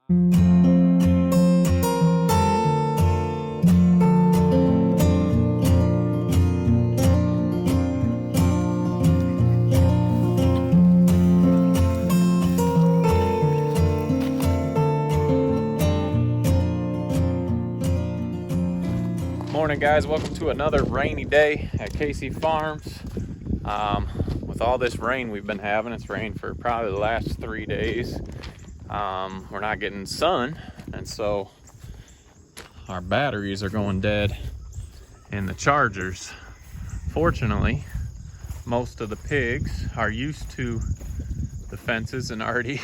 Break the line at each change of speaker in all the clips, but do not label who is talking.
Morning guys, welcome to another rainy day at Casey Farms. With all this rain we've been having, it's rained for probably the last 3 days. We're not getting sun, and so our batteries are going dead in the chargers. Fortunately, most of the pigs are used to the fences and already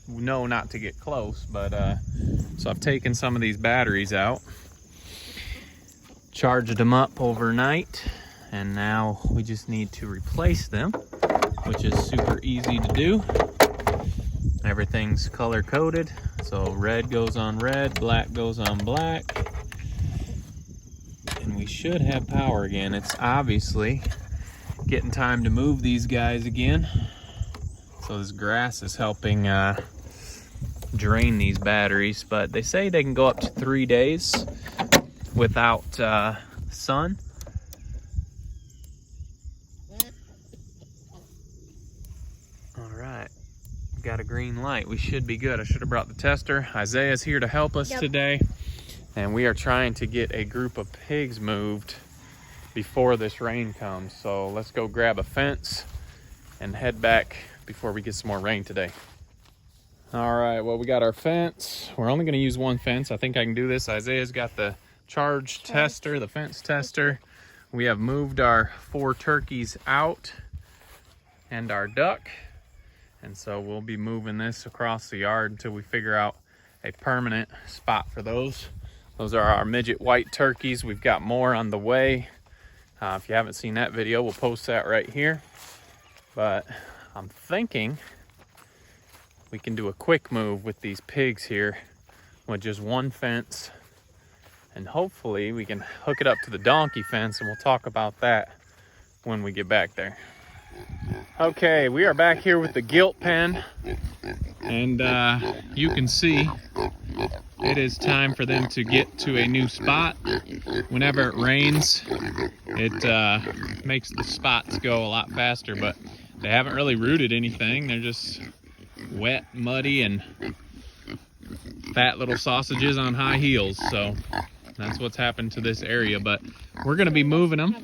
know not to get close, but so I've taken some of these batteries out, charged them up overnight, and now we just need to replace them, which is super easy to do. Everything's color coded, so red goes on red, black goes on black, and we should have power again. It's obviously getting time to move these guys again. So this grass is helping drain these batteries, but they say they can go up to 3 days without sun. All right, got a green light. We should be good. I should have brought the tester. Isaiah's here to help us today, and we are trying to get a group of pigs moved before this rain comes. So let's go grab a fence and head back before we get some more rain today. All right, well, we got our fence. We're only going to use one fence. I think I can do this. Isaiah's got the charge tester, the fence tester. We have moved our 4 turkeys out and our duck. And so we'll be moving this across the yard until we figure out a permanent spot for those. Those are our midget white turkeys. We've got more on the way. If you haven't seen that video, we'll post that right here. But I'm thinking we can do a quick move with these pigs here with just one fence, and hopefully we can hook it up to the donkey fence, and we'll talk about that when we get back there. Okay, we are back here with the gilt pen, and you can see it is time for them to get to a new spot. Whenever it rains, it makes the spots go a lot faster, but they haven't really rooted anything. They're just wet, muddy, and fat little sausages on high heels. So that's what's happened to this area, but we're going to be moving them.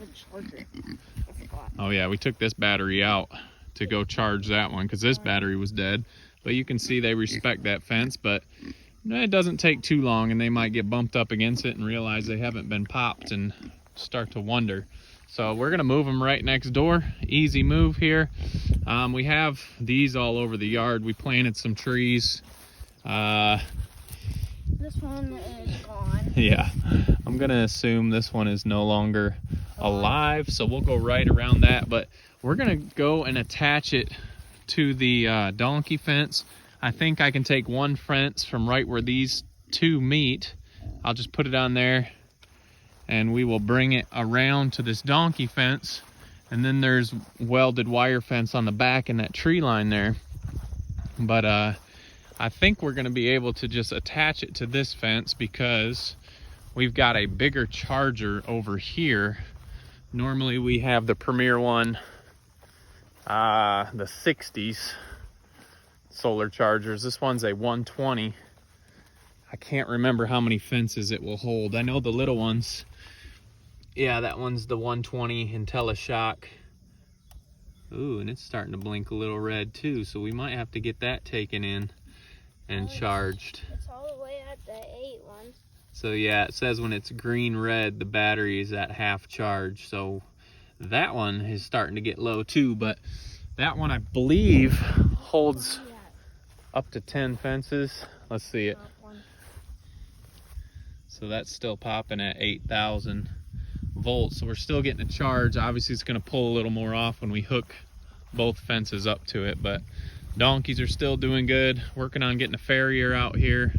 Oh yeah, we took this battery out to go charge that one because this battery was dead. But you can see they respect that fence, but it doesn't take too long and they might get bumped up against it and realize they haven't been popped and start to wonder. So we're gonna move them right next door. Easy move here. We have these all over the yard. We planted some trees.
This one is gone.
Yeah, I'm gonna assume this one is no longer alive, so we'll go right around that, but we're gonna go and attach it to the donkey fence. I think I can take one fence from right where these two meet. I'll just put it on there, and we will bring it around to this donkey fence, and then there's welded wire fence on the back in that tree line there. But I think we're going to be able to just attach it to this fence because we've got a bigger charger over here. Normally we have the Premier one, the 60s solar chargers. This one's a 120. I can't remember how many fences it will hold. I know the little ones, yeah, that one's the 120 IntelliShock. Ooh, and it's starting to blink a little red too, so we might have to get that taken in and charged.
It's all the way at the 8 one.
So yeah, it says when it's green red, the battery is at half charge. So that one is starting to get low too, but that one I believe holds up to 10 fences. Let's see it. So that's still popping at 8,000 volts. So we're still getting a charge. Obviously it's going to pull a little more off when we hook both fences up to it, but donkeys are still doing good. Working on getting a farrier out here.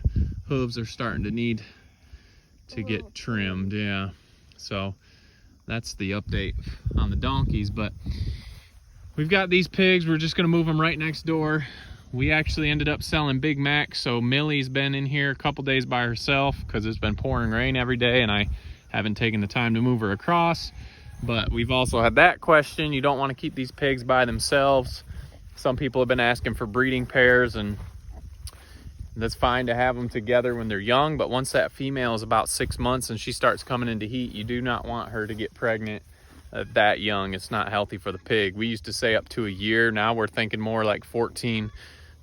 Hooves are starting to need to get trimmed, yeah. So that's the update on the donkeys, but we've got these pigs. We're just gonna move them right next door. We actually ended up selling Big Mac, so Millie's been in here a couple days by herself because it's been pouring rain every day and I haven't taken the time to move her across. But we've also had that question. You don't want to keep these pigs by themselves. Some people have been asking for breeding pairs, and that's fine to have them together when they're young, but once that female is about 6 months and she starts coming into heat, you do not want her to get pregnant that young. It's not healthy for the pig. We used to say up to a year. Now we're thinking more like 14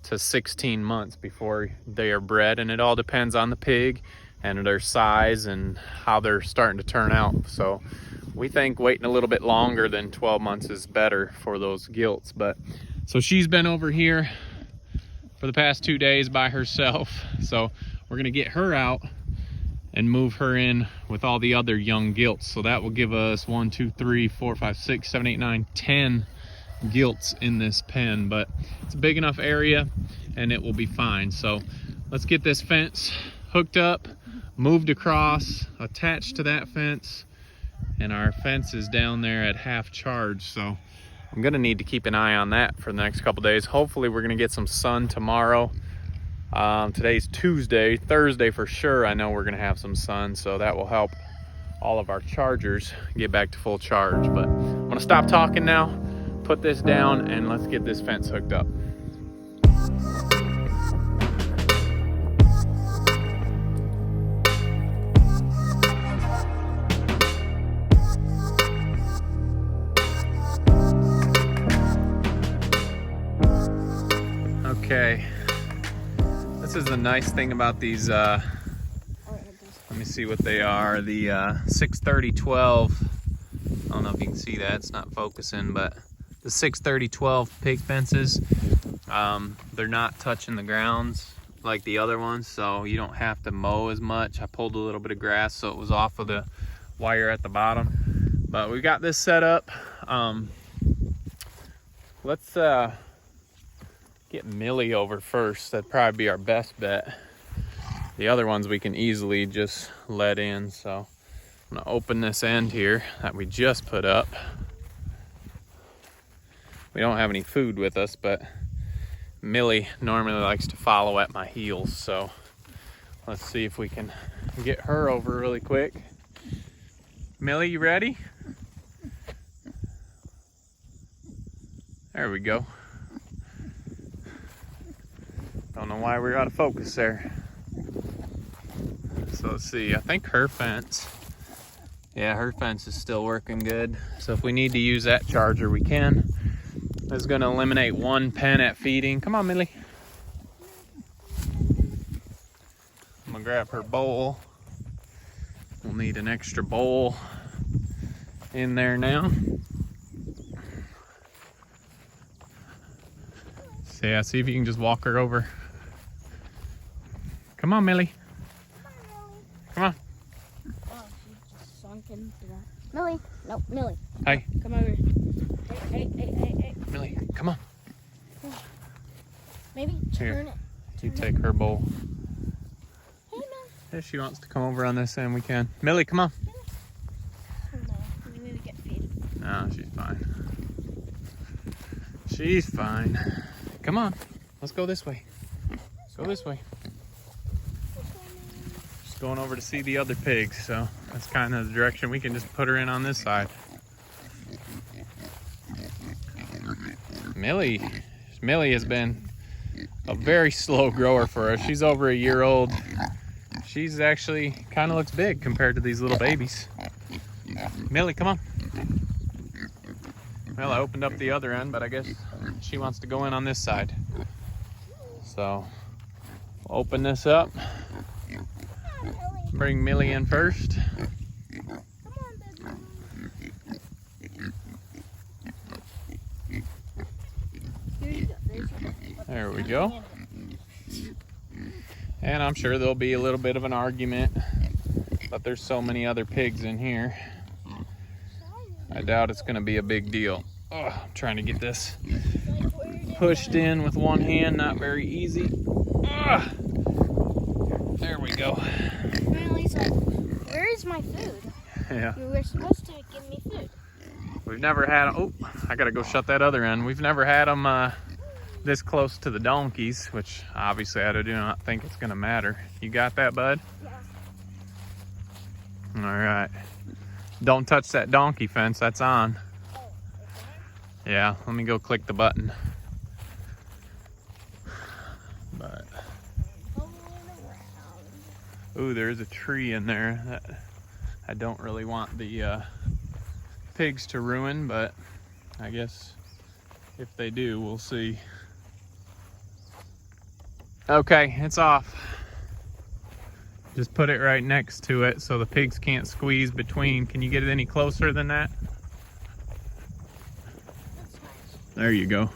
to 16 months before they are bred, and it all depends on the pig and their size and how they're starting to turn out. So we think waiting a little bit longer than 12 months is better for those gilts. But so she's been over here for the past 2 days by herself, so we're gonna get her out and move her in with all the other young gilts. So that will give us 1, 2, 3, 4, 5, 6, 7, 8, 9, 10 gilts in this pen, but it's a big enough area and it will be fine. So let's get this fence hooked up, moved across, attached to that fence, and our fence is down there at half charge. So I'm gonna need to keep an eye on that for the next couple days. Hopefully we're gonna get some sun tomorrow. Today's Tuesday. Thursday for sure I know we're gonna have some sun, so that will help all of our chargers get back to full charge. But I'm gonna stop talking now, put this down, and let's get this fence hooked up. Okay, this is the nice thing about these, let me see what they are, the 630-12, I don't know if you can see that, it's not focusing, but the 630-12 pig fences, they're not touching the grounds like the other ones, so you don't have to mow as much. I pulled a little bit of grass so it was off of the wire at the bottom, but we got this set up. Let's get Millie over first. That'd probably be our best bet. The other ones we can easily just let in. So I'm gonna open this end here that we just put up. We don't have any food with us, but Millie normally likes to follow at my heels. So let's see if we can get her over really quick. Millie, you ready? There we go. Don't know why we're out of focus there. So let's see, I think her fence, yeah, her fence is still working good. So if we need to use that charger, we can. That's gonna eliminate one pen at feeding. Come on, Millie. I'm gonna grab her bowl. We'll need an extra bowl in there now. So yeah, see if you can just walk her over. Come on, Millie. Come on.
Oh, she just sunk into that. Millie. No, Millie.
Hey.
Come over. Hey.
Millie, come on.
Maybe turn
Here.
it.
You take her bowl.
Hey, Millie.
If she wants to come over on this end, we can. Millie, come on.
Oh, no. We need to get feed.
No, she's fine. She's fine. Come on. Let's go this way. Go this way. Just going over to see the other pigs, so that's kind of the direction. We can just put her in on this side. Millie has been a very slow grower for us. She's over a year old. She's actually kind of looks big compared to these little babies. Millie, come on. Well, I opened up the other end, but I guess she wants to go in on this side. So, we'll open this up. Bring Millie in first. There we go. And I'm sure there'll be a little bit of an argument, but there's so many other pigs in here. I doubt it's gonna be a big deal. Oh, I'm trying to get this pushed in with one hand, not very easy. There we go.
Millie's like, where is my food?
Yeah.
You were supposed to give me food.
We've never had, oh, I gotta go shut that other end. We've never had them this close to the donkeys, which obviously I do not think it's gonna matter. You got that, bud?
Yeah.
All right. Don't touch that donkey fence, that's on.
Oh, okay.
Yeah, let me go click the button. But, ooh, there's a tree in there that I don't really want the pigs to ruin, but I guess if they do, we'll see. Okay, it's off. Just put it right next to it so the pigs can't squeeze between. Can you get it any closer than that? There you go.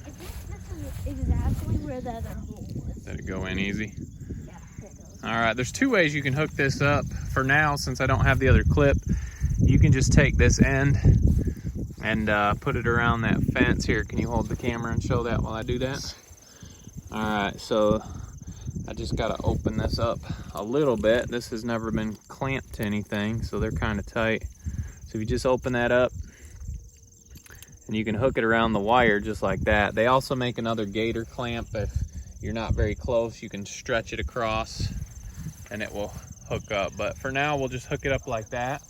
I think this is exactly where the other hole was.
Let it go in easy.
Yeah, there it goes.
All right, there's two ways you can hook this up. For now, since I don't have the other clip, you can just take this end and put it around that fence. Here, can you hold the camera and show that while I do that? All right, so I just gotta open this up a little bit. This has never been clamped to anything, so they're kind of tight. So if you just open that up, and you can hook it around the wire just like that. They also make another gator clamp. If you're not very close, you can stretch it across and it will hook up. But for now, we'll just hook it up like that.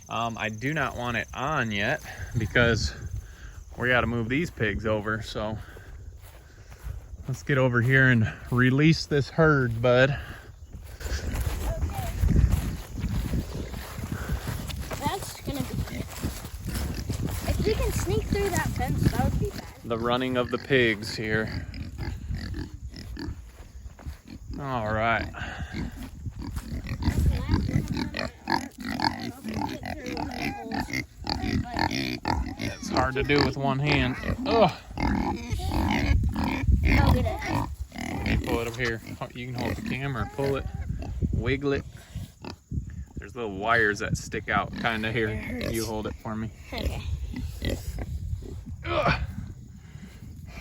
I do not want it on yet because we got to move these pigs over. So let's get over here and release this herd, bud.
That's gonna be good. If you can sneak through that fence, that would be bad.
The running of the pigs here. All right. It's hard to do with one hand. Ugh.
I'll get it.
You pull it up here. You can hold the camera, pull it, wiggle it. There's little wires that stick out kind of here. You hold it for me.
Okay.
Ugh.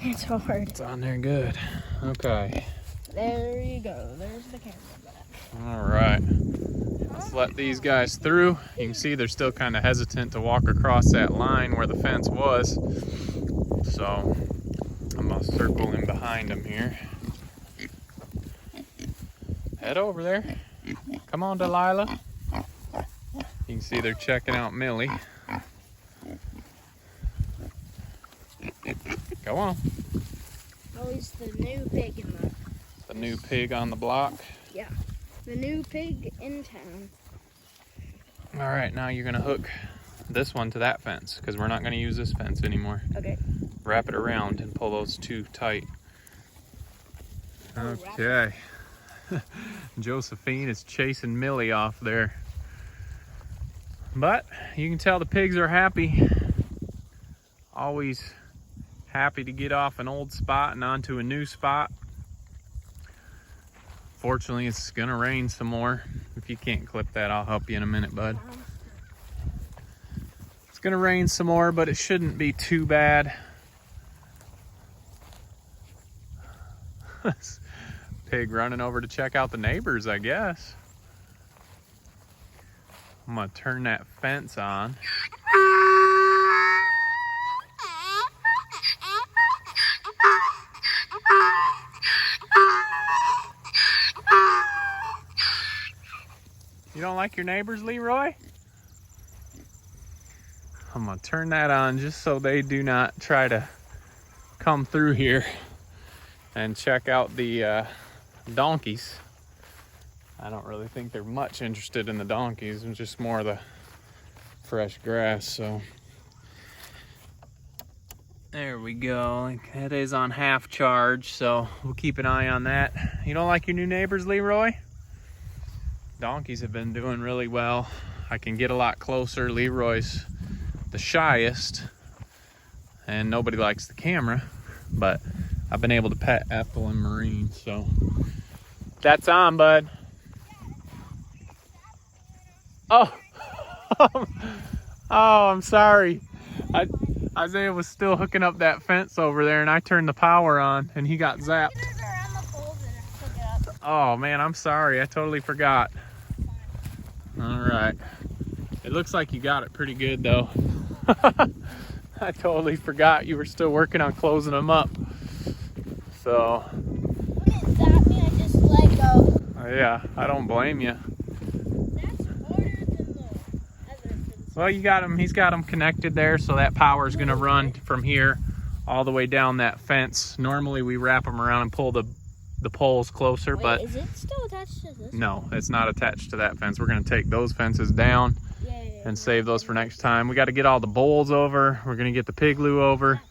It's hard.
It's on there good. Okay.
There you go. There's the camera back.
All right. Let's let these guys through. You can see they're still kind of hesitant to walk across that line where the fence was. So I'm gonna circle in behind them here. Head over there. Come on, Delilah. You can see they're checking out Millie. Go on.
Oh, he's the new pig in
The new pig on the block.
Yeah, the new pig in town.
All right, now you're gonna hook this one to that fence because we're not gonna use this fence anymore.
Okay.
Wrap it around and pull those two tight. Okay. Josephine is chasing Millie off there. But you can tell the pigs are happy. Always happy to get off an old spot and onto a new spot. Fortunately, it's gonna rain some more. If you can't clip that, I'll help you in a minute, bud. It's gonna rain some more, but it shouldn't be too bad. Pig running over to check out the neighbors, I guess. I'm gonna turn that fence on. You don't like your neighbors, Leroy? I'm gonna turn that on just so they do not try to come through here and check out the donkeys. I don't really think they're much interested in the donkeys. It's just more of the fresh grass, so. There we go. It is on half charge, so we'll keep an eye on that. You don't like your new neighbors, Leroy? Donkeys have been doing really well. I can get a lot closer. Leroy's the shyest, and nobody likes the camera, but I've been able to pet Ethel and Marine, so that's on, bud. Oh, oh, I'm sorry. Isaiah was still hooking up that fence over there, and I turned the power on, and he got zapped. Oh man, I'm sorry. I totally forgot. All right. It looks like you got it pretty good though. I totally forgot you were still working on closing them up. So.
Wouldn't that mean I just let go?
Yeah, I don't blame you.
That's harder than the other fence.
Well, you got him. He's got them connected there, so that power is going to run from here all the way down that fence. Normally, we wrap them around and pull the poles closer,
Wait,
but
is it still attached to this?
no, it's not attached to that fence. We're going to take those fences down and save those for next time. We got to get all the bowls over. We're going to get the pig loo over,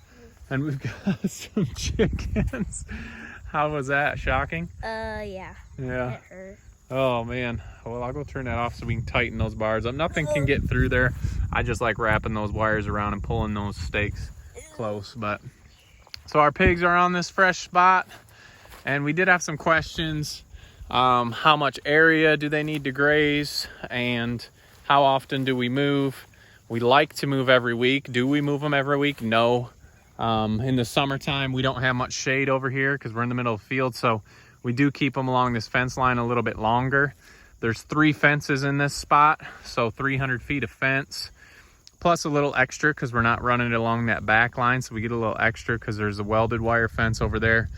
and we've got some chickens. How was that? Shocking?
Yeah.
Yeah.
It hurt.
Oh man. Well, I'll go turn that off so we can tighten those bars up. Nothing can get through there. I just like wrapping those wires around and pulling those stakes close. But so our pigs are on this fresh spot, and we did have some questions. How much area do they need to graze, and how often do we move? We like to move every week. Do we move them every week? No. In the summertime, we don't have much shade over here because we're in the middle of the field, so we do keep them along this fence line a little bit longer. There's 3 fences in this spot, so 300 feet of fence, plus a little extra because we're not running it along that back line, so we get a little extra because there's a welded wire fence over there.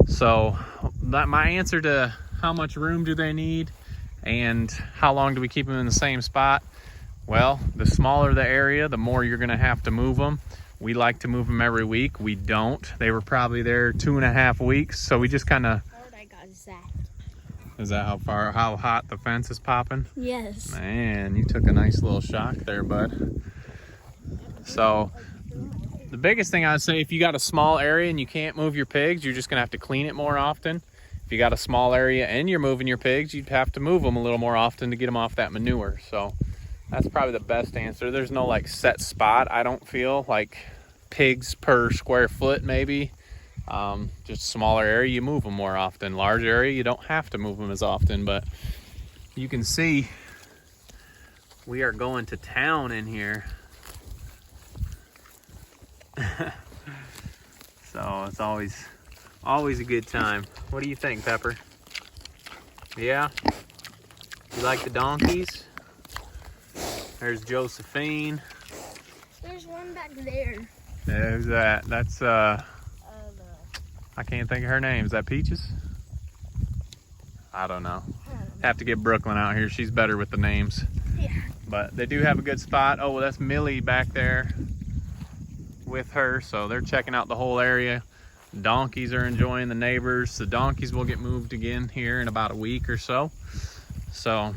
So that my answer to how much room do they need and how long do we keep them in the same spot? Well, the smaller the area, the more you're going to have to move them. We like to move them every week. We don't. They were probably there 2.5 weeks, so we just kind of.
I got zapped.
Is that how hot the fence is popping?
Yes.
Man, you took a nice little shock there, bud. So the biggest thing I'd say, if you got a small area and you can't move your pigs, you're just gonna have to clean it more often. If you got a small area and you're moving your pigs, you'd have to move them a little more often to get them off that manure. So that's probably the best answer. There's no like set spot. I don't feel like pigs per square foot, maybe. Just smaller area, you move them more often. Large area, you don't have to move them as often, but you can see we are going to town in here. So it's always a good time. What do you think, Pepper? Yeah? You like the donkeys? There's Josephine.
There's one back there.
There's that. That's I can't think of her name. Is that Peaches? I don't know. Have to get Brooklyn out here. She's better with the names.
Yeah.
But they do have a good spot. Oh, well, that's Millie back there with her. So they're checking out the whole area. Donkeys are enjoying the neighbors. The donkeys will get moved again here in about a week or so. So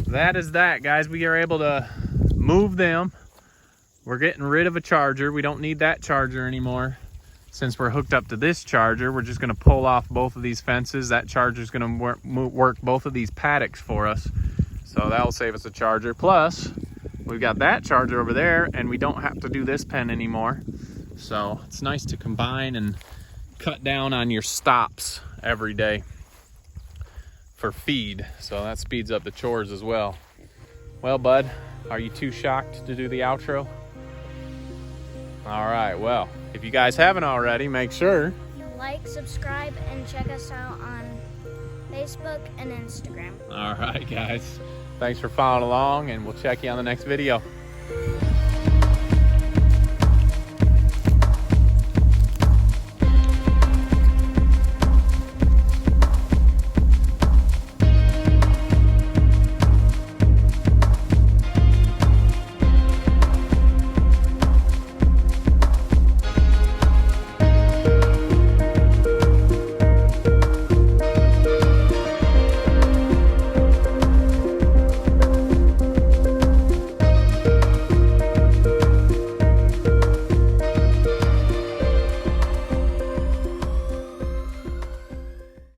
that is that, guys. We are able to move them. We're getting rid of a charger. We don't need that charger anymore. Since we're hooked up to this charger, we're just going to pull off both of these fences. That charger is going to work both of these paddocks for us. So that'll save us a charger. Plus, we've got that charger over there, and we don't have to do this pen anymore. So it's nice to combine and cut down on your stops every day for feed. So that speeds up the chores as well. Well, bud, are you too shocked to do the outro? All right, well, if you guys haven't already, make sure
you like, subscribe, and check us out on Facebook and Instagram.
All right, guys. Thanks for following along, and we'll check you on the next video.